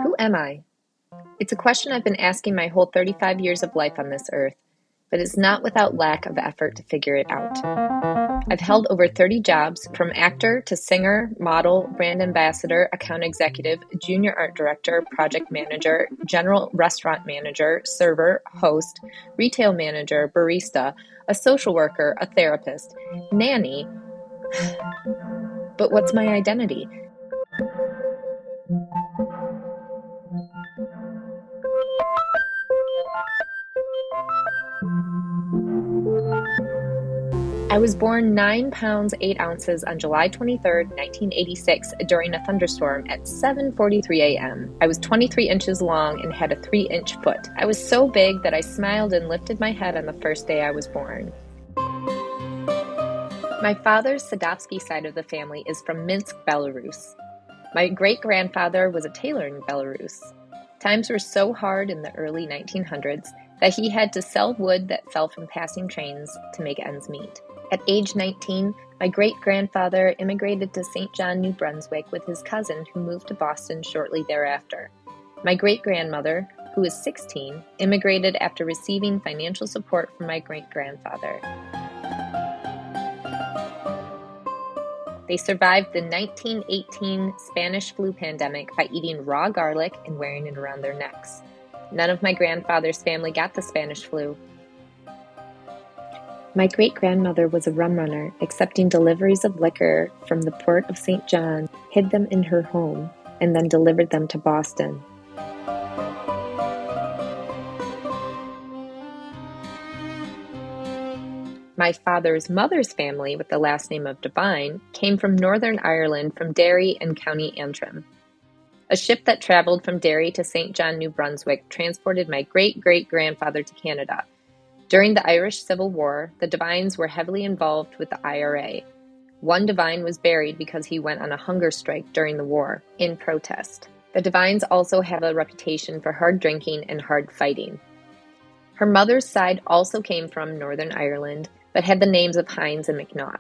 Who am I? It's a question I've been asking my whole 35 years of life on this earth, but it's not without lack of effort to figure it out. I've held over 30 jobs, from actor to singer, model, brand ambassador, account executive, junior art director, project manager, general restaurant manager, server, host, retail manager, barista, a social worker, a therapist, nanny. But what's my identity? I was born 9 pounds 8 ounces on July 23, 1986, during a thunderstorm at 7:43 a.m. I was 23 inches long and had a 3-inch foot. I was so big that I smiled and lifted my head on the first day I was born. My father's Sadovsky side of the family is from Minsk, Belarus. My great-grandfather was a tailor in Belarus. Times were so hard in the early 1900s that he had to sell wood that fell from passing trains to make ends meet. At age 19, my great-grandfather immigrated to St. John, New Brunswick with his cousin, who moved to Boston shortly thereafter. My great-grandmother, who was 16, immigrated after receiving financial support from my great-grandfather. They survived the 1918 Spanish flu pandemic by eating raw garlic and wearing it around their necks. None of my grandfather's family got the Spanish flu. My great-grandmother was a rum runner, accepting deliveries of liquor from the port of St. John, hid them in her home, and then delivered them to Boston. My father's mother's family, with the last name of Devine, came from Northern Ireland from Derry in County Antrim. A ship that traveled from Derry to St. John, New Brunswick, transported my great-great-grandfather to Canada. During the Irish Civil War, the Devines were heavily involved with the IRA. One Devine was buried because he went on a hunger strike during the war, in protest. The Devines also have a reputation for hard drinking and hard fighting. Her mother's side also came from Northern Ireland, but had the names of Hines and McNaught.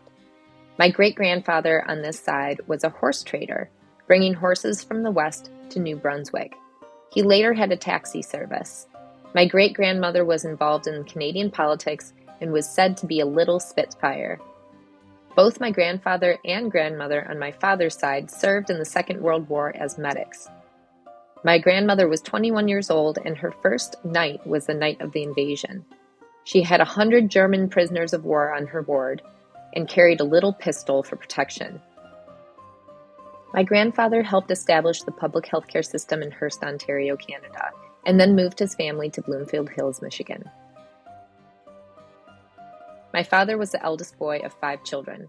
My great-grandfather on this side was a horse trader, bringing horses from the west to New Brunswick. He later had a taxi service. My great-grandmother was involved in Canadian politics and was said to be a little Spitfire. Both my grandfather and grandmother on my father's side served in the Second World War as medics. My grandmother was 21 years old, and her first night was the night of the invasion. She had 100 German prisoners of war on her ward and carried a little pistol for protection. My grandfather helped establish the public healthcare system in Hearst, Ontario, Canada, and then moved his family to Bloomfield Hills, Michigan. My father was the eldest boy of 5 children.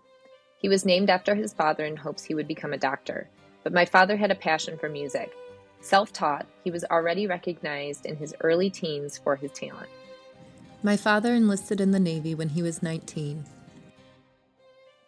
He was named after his father in hopes he would become a doctor, but my father had a passion for music. Self-taught, he was already recognized in his early teens for his talent. My father enlisted in the Navy when he was 19.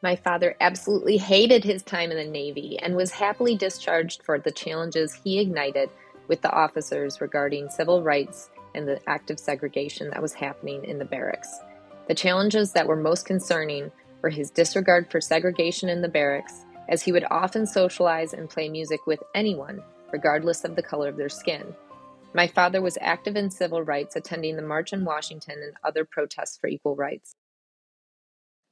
My father absolutely hated his time in the Navy and was happily discharged for the challenges he ignited with the officers regarding civil rights and the active segregation that was happening in the barracks. The challenges that were most concerning were his disregard for segregation in the barracks, as he would often socialize and play music with anyone, regardless of the color of their skin. My father was active in civil rights, attending the March in Washington and other protests for equal rights.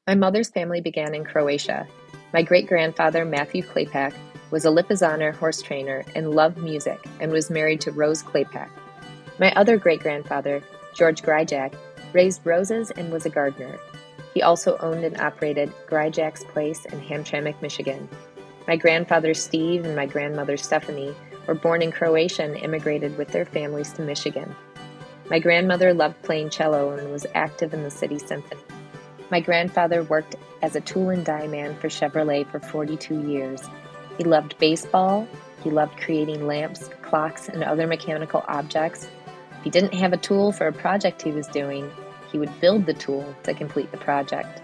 My mother's family began in Croatia. My great-grandfather, Matthew Klepak, was a Lipizzaner horse trainer and loved music and was married to Rose Klepak. My other great-grandfather, George Gryjak, raised roses and was a gardener. He also owned and operated Gryjak's Place in Hamtramck, Michigan. My grandfather Steve and my grandmother Stephanie were born in Croatia and immigrated with their families to Michigan. My grandmother loved playing cello and was active in the city symphony. My grandfather worked as a tool and die man for Chevrolet for 42 years. He loved baseball. He loved creating lamps, clocks, and other mechanical objects. If he didn't have a tool for a project he was doing, he would build the tool to complete the project.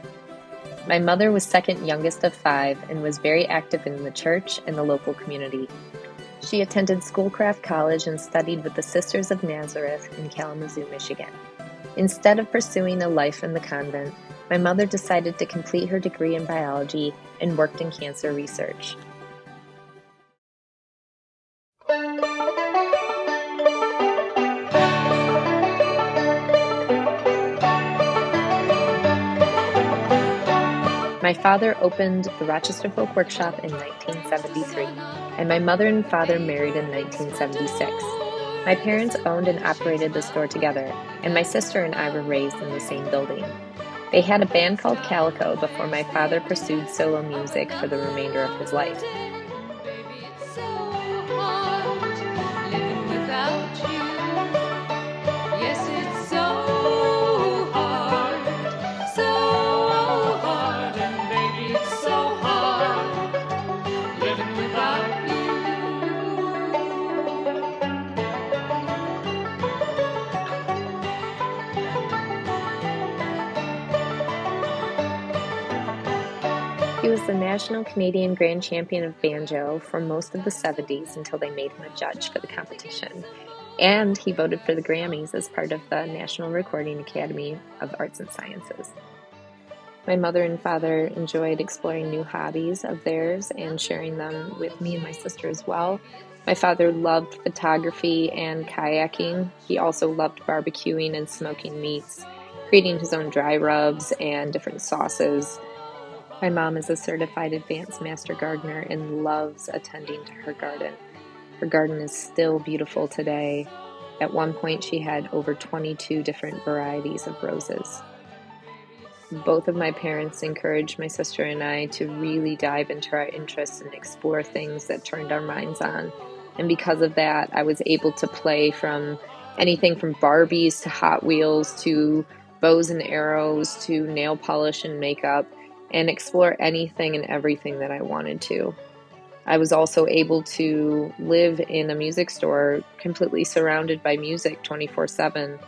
My mother was second youngest of 5 and was very active in the church and the local community. She attended Schoolcraft College and studied with the Sisters of Nazareth in Kalamazoo, Michigan. Instead of pursuing a life in the convent, my mother decided to complete her degree in biology and worked in cancer research. My father opened the Rochester Folk Workshop in 1973, and my mother and father married in 1976. My parents owned and operated the store together, and my sister and I were raised in the same building. They had a band called Calico before my father pursued solo music for the remainder of his life. He was the National Canadian Grand Champion of Banjo for most of the 70s until they made him a judge for the competition. And he voted for the Grammys as part of the National Recording Academy of Arts and Sciences. My mother and father enjoyed exploring new hobbies of theirs and sharing them with me and my sister as well. My father loved photography and kayaking. He also loved barbecuing and smoking meats, creating his own dry rubs and different sauces. My mom is a certified advanced master gardener and loves attending to her garden. Her garden is still beautiful today. At one point, she had over 22 different varieties of roses. Both of my parents encouraged my sister and I to really dive into our interests and explore things that turned our minds on. And because of that, I was able to play from anything from Barbies to Hot Wheels to bows and arrows to nail polish and makeup, and explore anything and everything that I wanted to. I was also able to live in a music store completely surrounded by music 24/7.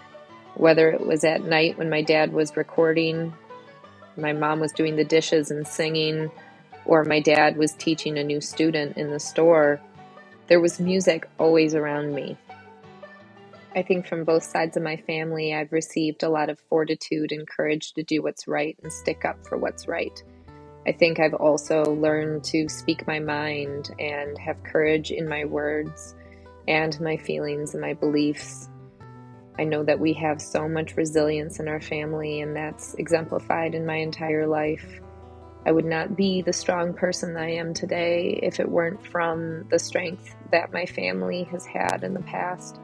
Whether it was at night when my dad was recording, my mom was doing the dishes and singing, or my dad was teaching a new student in the store, there was music always around me. I think from both sides of my family, I've received a lot of fortitude and courage to do what's right and stick up for what's right. I think I've also learned to speak my mind and have courage in my words and my feelings and my beliefs. I know that we have so much resilience in our family, and that's exemplified in my entire life. I would not be the strong person I am today if it weren't from the strength that my family has had in the past.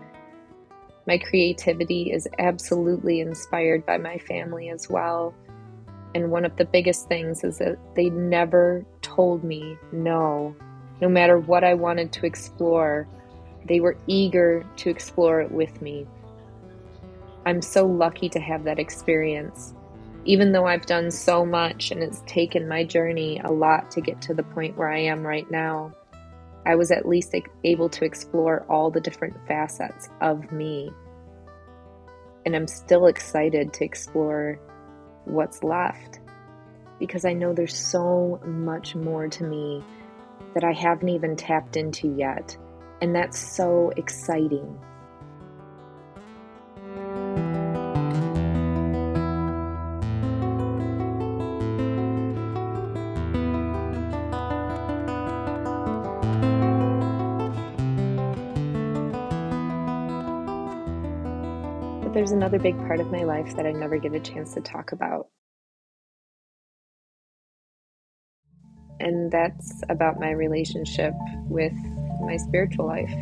My creativity is absolutely inspired by my family as well. And one of the biggest things is that they never told me no. No matter what I wanted to explore, they were eager to explore it with me. I'm so lucky to have that experience. Even though I've done so much and it's taken my journey a lot to get to the point where I am right now, I was at least able to explore all the different facets of me. And I'm still excited to explore what's left, because I know there's so much more to me that I haven't even tapped into yet, and that's so exciting. But there's another big part of my life that I never get a chance to talk about. And that's about my relationship with my spiritual life.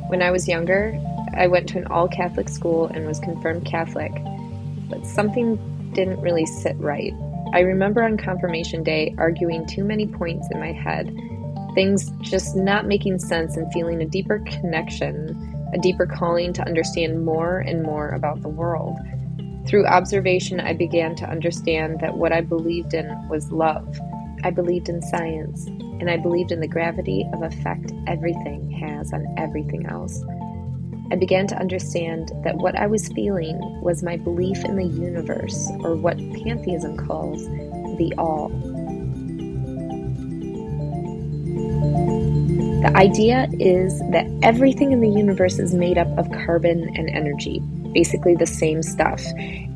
When I was younger, I went to an all-Catholic school and was confirmed Catholic, but something didn't really sit right. I remember on confirmation day arguing too many points in my head, things just not making sense, and feeling a deeper connection, a deeper calling to understand more and more about the world. Through observation, I began to understand that what I believed in was love. I believed in science, and I believed in the gravity of effect everything has on everything else. I began to understand that what I was feeling was my belief in the universe, or what pantheism calls the all. The idea is that everything in the universe is made up of carbon and energy, basically the same stuff,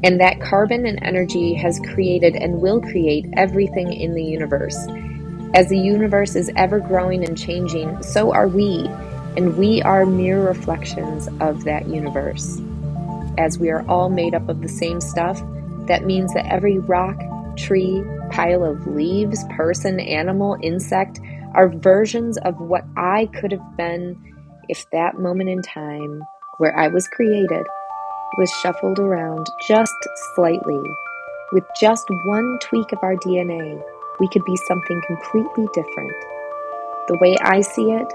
and that carbon and energy has created and will create everything in the universe. As the universe is ever growing and changing, so are we, and we are mere reflections of that universe. As we are all made up of the same stuff, that means that every rock, tree, pile of leaves, person, animal, insect are versions of what I could have been if that moment in time where I was created was shuffled around just slightly. With just one tweak of our DNA, we could be something completely different. The way I see it,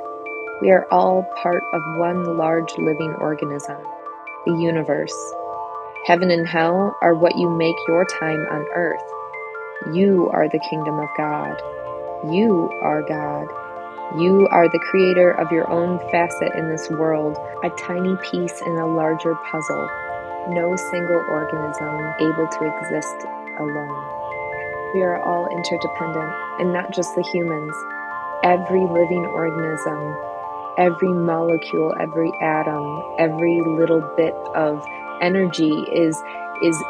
we are all part of one large living organism, the universe. Heaven and hell are what you make your time on earth. You are the kingdom of God. You are God. You are the creator of your own facet in this world, a tiny piece in a larger puzzle. No single organism able to exist alone. We are all interdependent, and not just the humans. Every living organism, every molecule, every atom, every little bit of energy is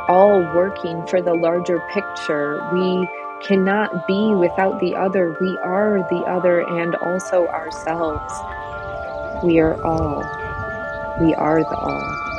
all working for the larger picture. We cannot be without the other. We are the other and also ourselves. We are all. We are the all.